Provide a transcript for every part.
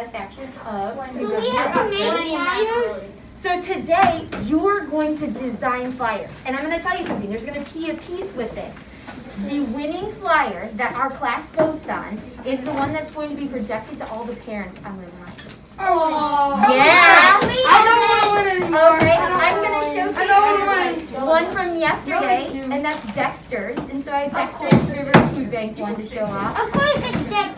satisfaction of flyers. So today you're going to design flyers, and I'm going to tell you something. There's going to be a piece with this. The winning flyer that our class votes on is the one that's going to be projected to all the parents on the line. Oh, Yeah. I don't want to win anymore. Okay, I'm going to showcase one from yesterday, No, and that's Dexter's. And so I have Dexter's River Food Bank one to show off. Of course it's Dexter's.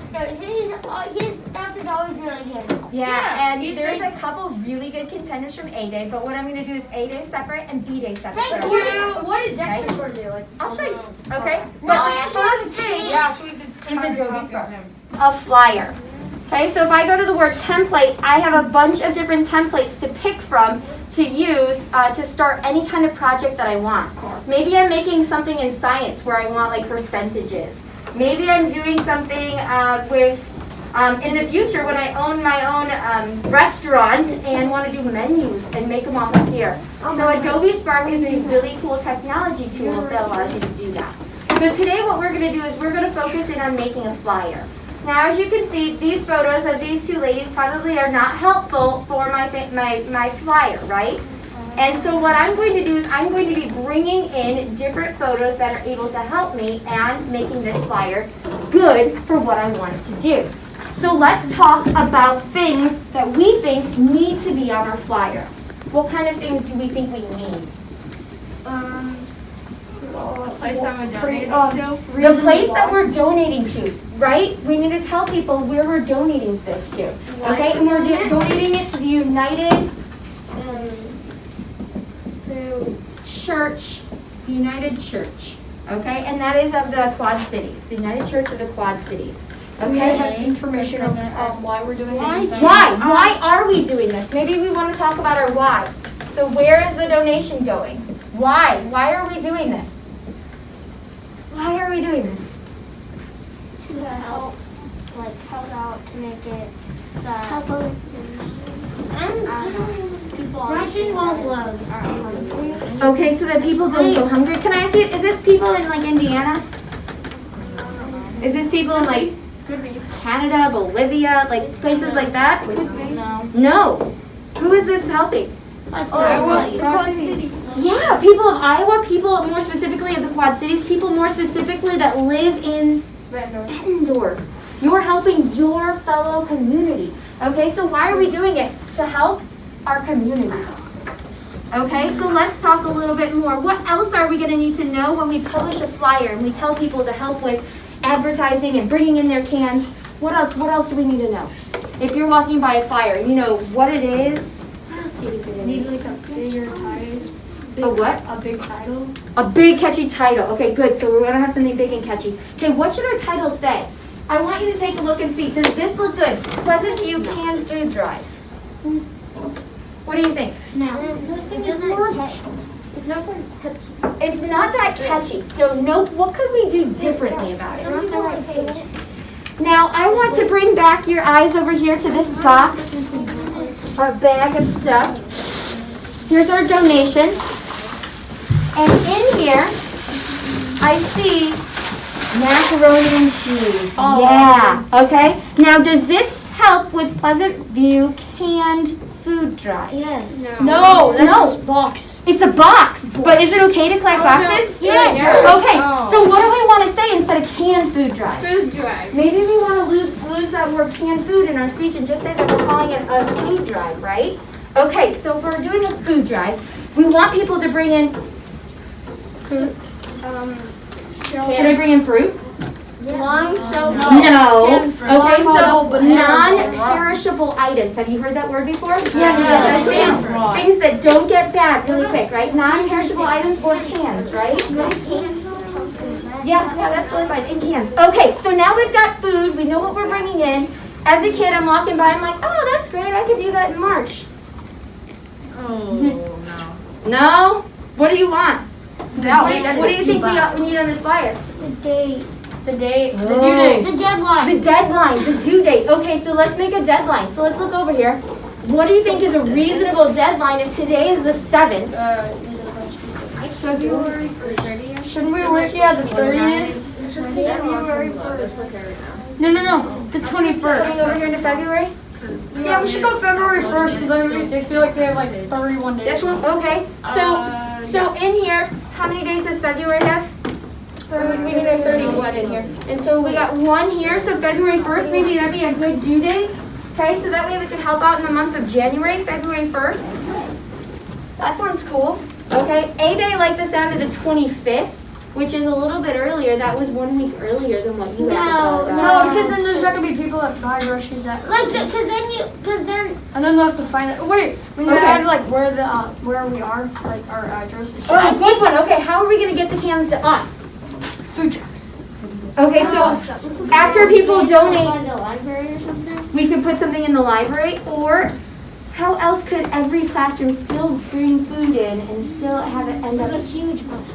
His stuff is always really good. Yeah, and there's a couple really good contenders from A-Day, but what I'm going to do is A-Day separate and B-Day separate. Thank for you. everyone. What did Dexter sort of do? Like, I'll show you. Okay? No, But I the have to first thing yeah, so we could is Adobe Spartz. A flyer. Okay, so if I go to the word template, I have a bunch of different templates to pick from to use to start any kind of project that I want. Maybe I'm making something in science where I want like percentages. Maybe I'm doing something with, in the future when I own my own restaurant and want to do menus and make them off of here. So Adobe Spark is a really cool technology tool that allows you to do that. So today what we're going to do is we're going to focus in on making a flyer. Now, as you can see, these photos of these two ladies probably are not helpful for my flyer, right? And so what I'm going to do is I'm going to be bringing in different photos that are able to help me and making this flyer good for what I want it to do. So let's talk about things that we think need to be on our flyer. What kind of things do we think we need? place that we're donating The place that we're donating to, right? We need to tell people where we're donating this to, okay? And we're donating it to the United Church, the United Church, okay? And that is of the Quad Cities, the United Church of the Quad Cities, okay? have information on why we're doing it. Why? Why are we doing this? Maybe we want to talk about our why. So where is the donation going? Why? Why are we doing this? Why are we doing this? To help out to make it Russian won't love. Okay, so that people don't go hungry. Can I ask you, is this people in like Indiana? Is this people in like Canada, Bolivia, like places like that? No. No. Who is this helping? Iowa. Yeah, people of Iowa, people more specifically of the Quad Cities, people more specifically that live in Bettendorf. You're helping your fellow community. Okay, so why are we doing it? To help our community. Okay, so let's talk a little bit more. What else are we going to need to know when we publish a flyer and we tell people to help with advertising and bringing in their cans? What else? What else do we need to know? If you're walking by a flyer, you know what it is. What else do we need? Like a bigger title. A what? A big title. A big catchy title. Okay, good. So we're going to have something big and catchy. Okay, what should our title say? I want you to take a look and see. Does this look good? Pleasant View Canned Food Drive. What do you think? No. It's not that It's not that catchy. So no, what could we do differently about it? Now, I want to bring back your eyes over here to this box, our bag of stuff. Here's our donation. And in here, I see macaroni and cheese. Oh. Yeah. Okay. Now, does this help with Pleasant View Canned Food Drive? Yes. No, that's No. box. It's a box. But is it okay to collect boxes? Yes. Okay. So what do we want to say instead of canned food drive? Food drive. Maybe we want to lose that word canned food in our speech and just say that we're calling it a food drive, right? Okay, so if we're doing a food drive, we want people to bring in fruit. Can I bring in fruit? Long shelf. No. Canned fruit. Okay, so Banana. non-perishable items. Have you heard that word before? Yeah. Things that don't get bad really quick, right? Non-perishable items or cans, right? Yeah, that's really fine. In cans. Okay, so now we've got food. We know what we're bringing in. As a kid, I'm walking by. I'm like, oh, that's great. I could do that in March. Oh, no. No? What do you want? No, What do you think we need on this flyer? The date. The date. The Oh. due date. The deadline. The deadline, the due date. Okay, so let's make a deadline. So let's look over here. What do you think is a reasonable deadline if today is the 7th? February 30th. Shouldn't we work the 30th? February 1st. No. The Coming 21st. over here into February? Yeah, we should go February 1st, so then they feel like they have like 31 days. This one? Okay. So in here, how many days does February have? We need a 31 in here. And so we got 1 here, so February 1st, maybe that'd be a good due date. Okay, so that way we can help out in the month of January, February 1st. That sounds cool. Okay, A-Day, I like the sound of the 25th, which is a little bit earlier. That was 1 week earlier than what you guys had thought about. No, because then there's not gonna be people that buy groceries that Like, early. cause then And then they'll have to find it. Wait, we need to Okay. add like where we are, like our address. Oh, good one. Okay, how are we gonna get the cans to us? Food trucks. Okay, so after people donate, Find a library or something. we could put something in the library, or how else could every classroom still bring food in and still have it end up? A huge box.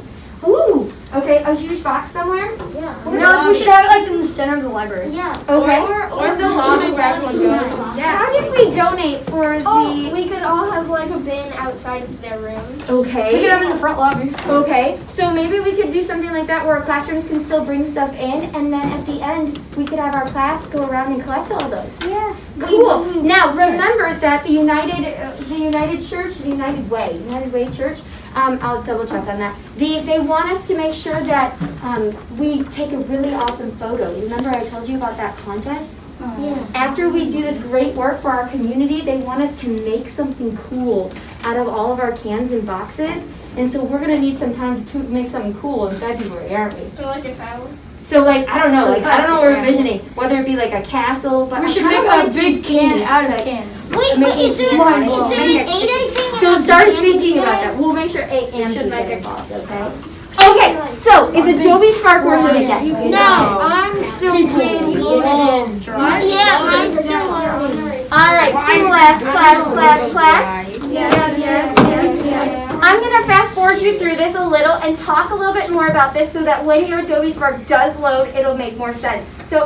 Ooh, okay, a huge box somewhere? Yeah. No, we should have it like in the center of the library. Yeah. Okay. Or the lobby where everyone goes. How did we donate for the? we could all have like a bin outside of their rooms. We Okay. could have it in the front lobby. Okay, so maybe we could do something like that where our classrooms can still bring stuff in, and then at the end, we could have our class go around and collect all those. Yeah. Cool. Now remember that the United Church, the United Way Church. I'll double check on that. They want us to make sure that we take a really awesome photo. Remember I told you about that contest? Yeah. After we do this great work for our community, they want us to make something cool out of all of our cans and boxes. And so we're gonna need some time to make something cool in February, aren't we? So like a salad. So like I don't know what we're envisioning. Whether it be like a castle, but We I should kinda make want a it to big be can themed out of to- cans. Wait, Make is there it an mind-blowing. 8-day thing? So and start a thinking candy about day? that. We'll make sure A and B should make get it- involved, okay? Okay, so is Adobe Spark worth it again? No. I'm still playing. Yeah, mine's still on. All right, class. Yes. I'm gonna fast forward you through this a little and talk a little bit more about this so that when your Adobe Spark does load, it'll make more sense. So